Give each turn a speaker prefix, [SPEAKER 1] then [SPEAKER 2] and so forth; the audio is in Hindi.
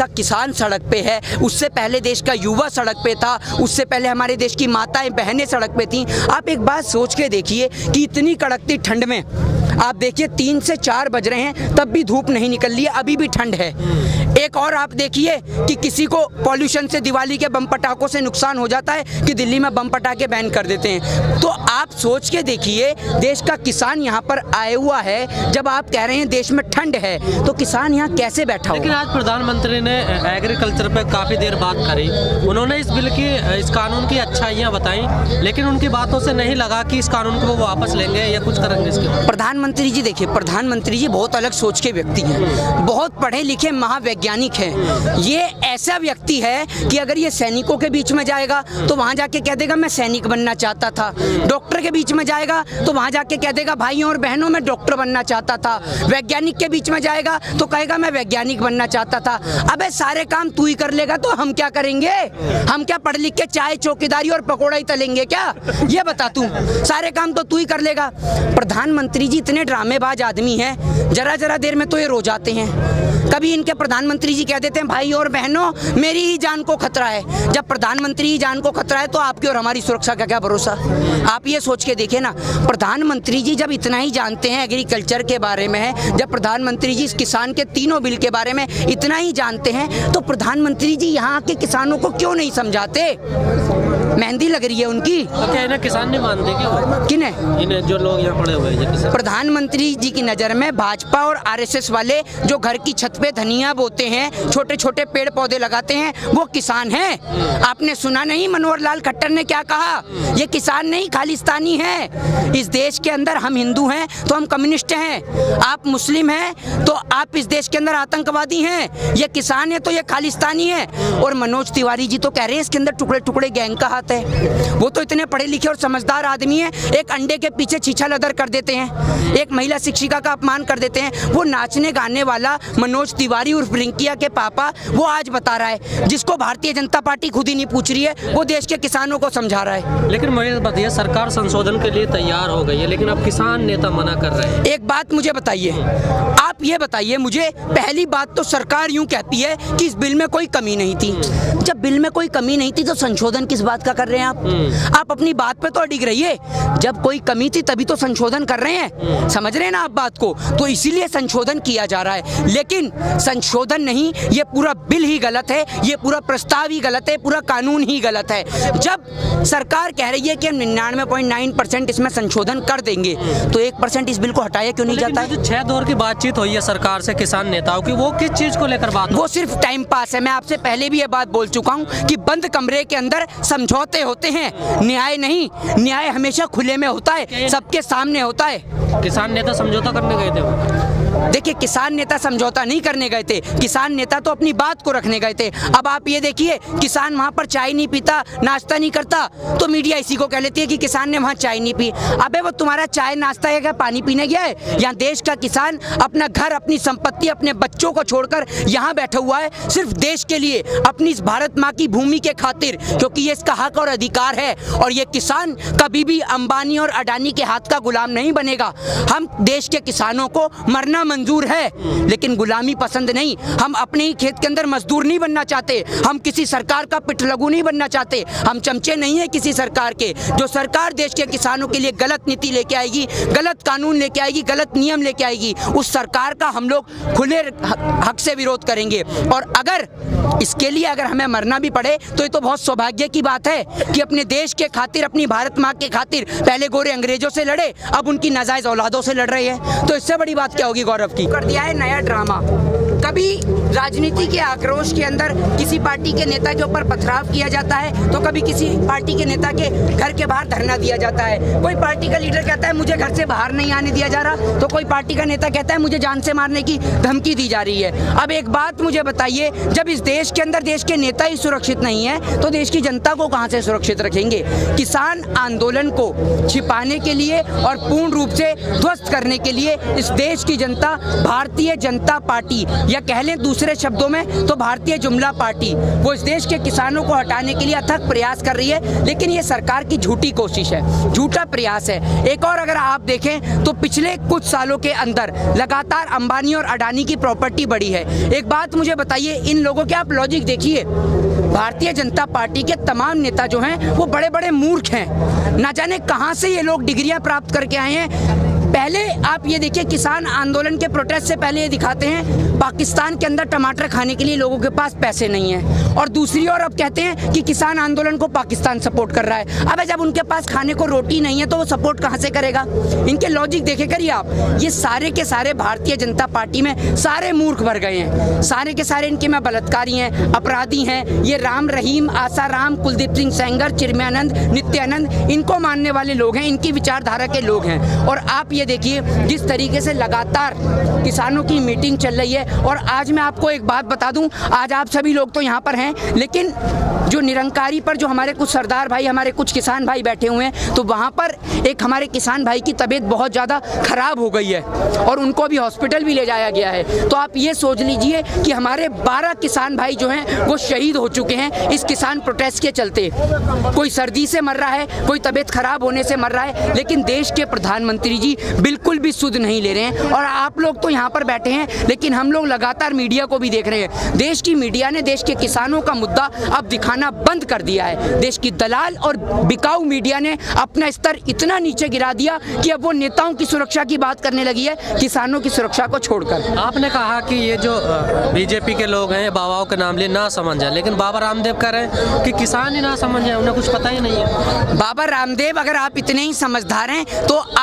[SPEAKER 1] का किसान सड़क पे है, उससे पहले देश का युवा सड़क पे था, उससे पहले हमारे देश की माताएं बहनें सड़क पे थीं। आप एक बात सोच के देखिए कि इतनी कड़कती ठंड में आप देखिए 3 से 4 बज रहे हैं तब भी धूप नहीं निकल रही है, अभी भी ठंड है। एक और आप देखिए कि किसी को पॉल्यूशन से, दिवाली के बम पटाखों से नुकसान हो जाता है कि दिल्ली में बम पटाखे बैन कर देते हैं। तो आप सोच के देखिए, देश का किसान यहाँ पर आया हुआ है, जब आप कह रहे हैं देश में ठंड है तो किसान यहाँ कैसे बैठा
[SPEAKER 2] लेकिन
[SPEAKER 1] होगा?
[SPEAKER 2] आज प्रधानमंत्री ने एग्रीकल्चर पे काफ़ी देर बात करी, उन्होंने इस कानून की अच्छाइयाँ बताई, लेकिन उनकी बातों से नहीं लगा कि इस कानून को वो वापस लेंगे या कुछ करेंगे इसके।
[SPEAKER 1] प्रधानमंत्री जी देखिए, प्रधानमंत्री जी बहुत अलग सोच के व्यक्ति हैं, बहुत पढ़े लिखे महावैज्ञानिक हैं। ये ऐसा व्यक्ति है कि अगर ये सैनिकों के बीच में जाएगा तो वहाँ जाके कह देगा मैं सैनिक बनना चाहता था, डॉक्टर के बीच में जाएगा तो वहाँ जाके कह देगा भाइयों और बहनों मैं डॉक्टर बनना चाहता था, वैज्ञानिक के बीच में जाएगा तो कहेगा मैं वैज्ञानिक बनना चाहता था। अबे सारे काम तू ही कर लेगा तो हम क्या करेंगे? हम क्या पढ़ लिख के चाय चौकीदारी और पकौड़ा ही तलेंगे क्या? ये बता तू, सारे काम तो तू ही कर लेगा। प्रधानमंत्री जी इतने ड्रामेबाज आदमी हैं, जरा जरा देर में तो ये रो जाते हैं। कभी इनके प्रधानमंत्री जी कह देते हैं भाई और बहनों मेरी ही जान को खतरा है। जब प्रधानमंत्री ही जान को खतरा है तो आपकी और हमारी सुरक्षा का क्या भरोसा? आप ये सोच के देखिए ना, प्रधानमंत्री जी जब इतना ही जानते हैं एग्रीकल्चर के बारे में, जब प्रधानमंत्री जी इस किसान के तीनों बिल के बारे में इतना ही जानते हैं, तो प्रधानमंत्री जी यहाँ के किसानों को क्यों नहीं समझाते? मेहंदी लग रही है उनकी।
[SPEAKER 2] तो क्या इन्हें किसान नहीं मानते क्या?
[SPEAKER 1] किन्हें?
[SPEAKER 2] इन्हें जो लोग यहाँ पड़े हुए हैं।
[SPEAKER 1] प्रधानमंत्री जी की नज़र में भाजपा और आरएसएस वाले जो घर की छत पे धनिया बोते हैं, छोटे छोटे पेड़ पौधे लगाते हैं, वो किसान हैं। आपने सुना नहीं मनोहर लाल खट्टर ने क्या कहा? ये किसान नहीं खालिस्तानी है। इस देश के अंदर हम हिंदू हैं तो हम कम्युनिस्ट हैं, आप मुस्लिम हैं तो आप इस देश के अंदर आतंकवादी हैं, ये किसान है तो ये खालिस्तानी है। और मनोज तिवारी जी तो कह रहे हैं इसके अंदर टुकड़े टुकड़े गैंग का हाथ है। वो तो इतने पढ़े लिखे और समझदार आदमी है, एक अंडे के पीछे छीछा लदर कर देते हैं, एक महिला शिक्षिका का अपमान कर देते हैं। वो नाचने गाने वाला मनोज तिवारी उर्फ रिंकिया के पापा वो आज बता रहा है, जिसको भारतीय जनता पार्टी खुद ही नहीं पूछ रही है, वो देश के किसानों को समझा रहा है।
[SPEAKER 2] लेकिन मुझे बताइए, सरकार संशोधन के लिए तैयार हो गई है, लेकिन अब किसान नेता मना कर रहे हैं।
[SPEAKER 1] एक बात मुझे बताइए, आप ये बताइए मुझे, पहली बात तो सरकार यूं कहती है कि इस बिल में कोई कमी नहीं थी। जब बिल में कोई कमी नहीं थी तो संशोधन किस बात का कर रहे हैं आप? आप अपनी बात पे तो अडिग रहिए। जब कोई कमी थी तभी तो संशोधन कर रहे हैं, समझ रहे हैं ना आप बात को? तो इसीलिए संशोधन किया जा रहा है। लेकिन संशोधन नहीं, ये पूरा बिल ही गलत है, ये पूरा प्रस्ताव ही गलत है, पूरा कानून ही गलत है। जब सरकार कह रही है कि हम 99.9% इसमें संशोधन कर देंगे, तो 1% इस बिल को हटाया क्यों नहीं जाता है?
[SPEAKER 2] 6 दौर की बातचीत हुई है सरकार से किसान नेताओं की, वो किस चीज को लेकर बात?
[SPEAKER 1] वो सिर्फ टाइम पास है। मैं आपसे पहले भी ये बात बोल चुका हूँ कि बंद कमरे के अंदर समझौते होते हैं, न्याय नहीं। न्याय हमेशा खुले में होता है, सबके सामने होता है।
[SPEAKER 2] किसान नेता समझौता करने गए थे।
[SPEAKER 1] देखिए, किसान नेता समझौता नहीं करने गए थे, किसान नेता तो अपनी बात को रखने गए थे। अब आप ये देखिए, किसान वहाँ पर चाय नहीं पीता, नाश्ता नहीं करता, तो मीडिया इसी को कह लेती है कि किसान ने वहाँ चाय नहीं पी। अबे वो तुम्हारा चाय नाश्ता है क्या पानी पीने गया है? यहाँ देश का किसान अपना घर, अपनी संपत्ति, अपने बच्चों को छोड़कर यहाँ बैठा हुआ है, सिर्फ देश के लिए, अपनी इस भारत माँ की भूमि के खातिर, क्योंकि ये इसका हक और अधिकार है। और ये किसान कभी भी अंबानी और अडानी के हाथ का गुलाम नहीं बनेगा। हम देश के किसानों को मरना मंजूर है, लेकिन गुलामी पसंद नहीं। हम अपने ही खेत के अंदर मजदूर नहीं बनना चाहते, हम किसी सरकार का पिठलगू नहीं बनना चाहते, हम चमचे नहीं है किसी सरकार के। जो सरकार देश के किसानों के लिए गलत नीति लेके आएगी, गलत कानून लेके आएगी, गलत नियम लेके आएगी, उस सरकार का हम लोग खुले हक से विरोध करेंगे। और अगर इसके लिए अगर हमें मरना भी पड़े तो ये तो बहुत सौभाग्य की बात है कि अपने देश के खातिर, अपनी भारत माँ के खातिर पहले गोरे अंग्रेजों से लड़े, अब उनकी नाजायज औलादों से लड़ रहे हैं। तो इससे बड़ी बात क्या होगी गौरव की? कर दिया है नया ड्रामा। कभी राजनीति के आक्रोश के अंदर किसी पार्टी के नेता के ऊपर पथराव किया जाता है, तो कभी किसी पार्टी के नेता के घर के बाहर धरना दिया जाता है। कोई पार्टी का लीडर कहता है मुझे घर से बाहर नहीं आने दिया जा रहा, तो कोई पार्टी का नेता कहता है मुझे जान से मारने की धमकी दी जा रही है। अब एक बात मुझे बताइए, जब इस देश के अंदर देश के नेता ही सुरक्षित नहीं है तो देश की जनता को कहां से सुरक्षित रखेंगे? किसान आंदोलन को छिपाने के लिए और पूर्ण रूप से ध्वस्त करने के लिए इस देश की जनता, भारतीय जनता पार्टी या या कह लें दूसरे शब्दों में तो भारतीय जुमला पार्टी वो इस देश के किसानों को हटाने के लिए अथक प्रयास कर रही है, लेकिन ये सरकार की झूठी कोशिश है, झूठा प्रयास है। एक और अगर आप देखें तो पिछले कुछ सालों के अंदर लगातार अंबानी और अडानी की प्रॉपर्टी बढ़ी है। एक बात मुझे बताइए, इन लोगों के आप लॉजिक देखिए, भारतीय जनता पार्टी के तमाम नेता जो हैं वो बड़े बड़े मूर्ख हैं, ना जाने कहां से ये लोग डिग्रियां प्राप्त करके आए हैं। पहले आप ये देखिए, किसान आंदोलन के प्रोटेस्ट से पहले ये दिखाते हैं पाकिस्तान के अंदर टमाटर खाने के लिए लोगों के पास पैसे नहीं है, और दूसरी ओर अब कहते हैं कि किसान आंदोलन को पाकिस्तान सपोर्ट कर रहा है। अब जब उनके पास खाने को रोटी नहीं है तो वो सपोर्ट कहां से करेगा? इनके लॉजिक देखे करिए आप, ये सारे के सारे भारतीय जनता पार्टी में सारे मूर्ख भर गए हैं, सारे के सारे इनके में बलात्कारी हैं, अपराधी हैं। ये राम रहीम, आसाराम, कुलदीप सिंह सेंगर, चिन्मयानंद, नित्यानंद, इनको मानने वाले लोग हैं, इनकी विचारधारा के लोग हैं। और आप ये देखिए जिस तरीके से लगातार किसानों की मीटिंग चल रही है। और आज मैं आपको एक बात बता दूं, आज आप सभी लोग तो यहाँ पर हैं, लेकिन जो निरंकारी पर जो हमारे कुछ सरदार भाई, हमारे कुछ किसान भाई बैठे हुए हैं, तो वहाँ पर एक हमारे किसान भाई की तबीयत बहुत ज़्यादा खराब हो गई है और उनको भी हॉस्पिटल भी ले जाया गया है। तो आप ये सोच लीजिए कि हमारे 12 किसान भाई जो हैं वो शहीद हो चुके हैं इस किसान प्रोटेस्ट के चलते। कोई सर्दी से मर रहा है, कोई तबीयत खराब होने से मर रहा है, लेकिन देश के प्रधानमंत्री जी बिल्कुल भी सुध नहीं ले रहे हैं। और आप लोग तो यहाँ पर बैठे हैं, लेकिन हम लोग लगातार मीडिया को भी देख रहे हैं। देश की मीडिया ने देश के किसानों का मुद्दा अब दिखाना बंद कर दिया है। देश की दलाल और बिकाऊ मीडिया ने अपना स्तर इतना नीचे गिरा दिया कि अब वो नेताओं की सुरक्षा की बात करने लगी है, किसानों की सुरक्षा को छोड़कर।
[SPEAKER 2] आपने कहा कि ये जो बीजेपी के लोग हैं बाबाओं के नाम लिए ना समझ है, लेकिन बाबा रामदेव कह रहे हैं कि किसान ही ना समझ है, उन्हें कुछ पता ही नहीं है।
[SPEAKER 1] बाबा रामदेव, अगर आप इतने ही समझदार हैं तो आप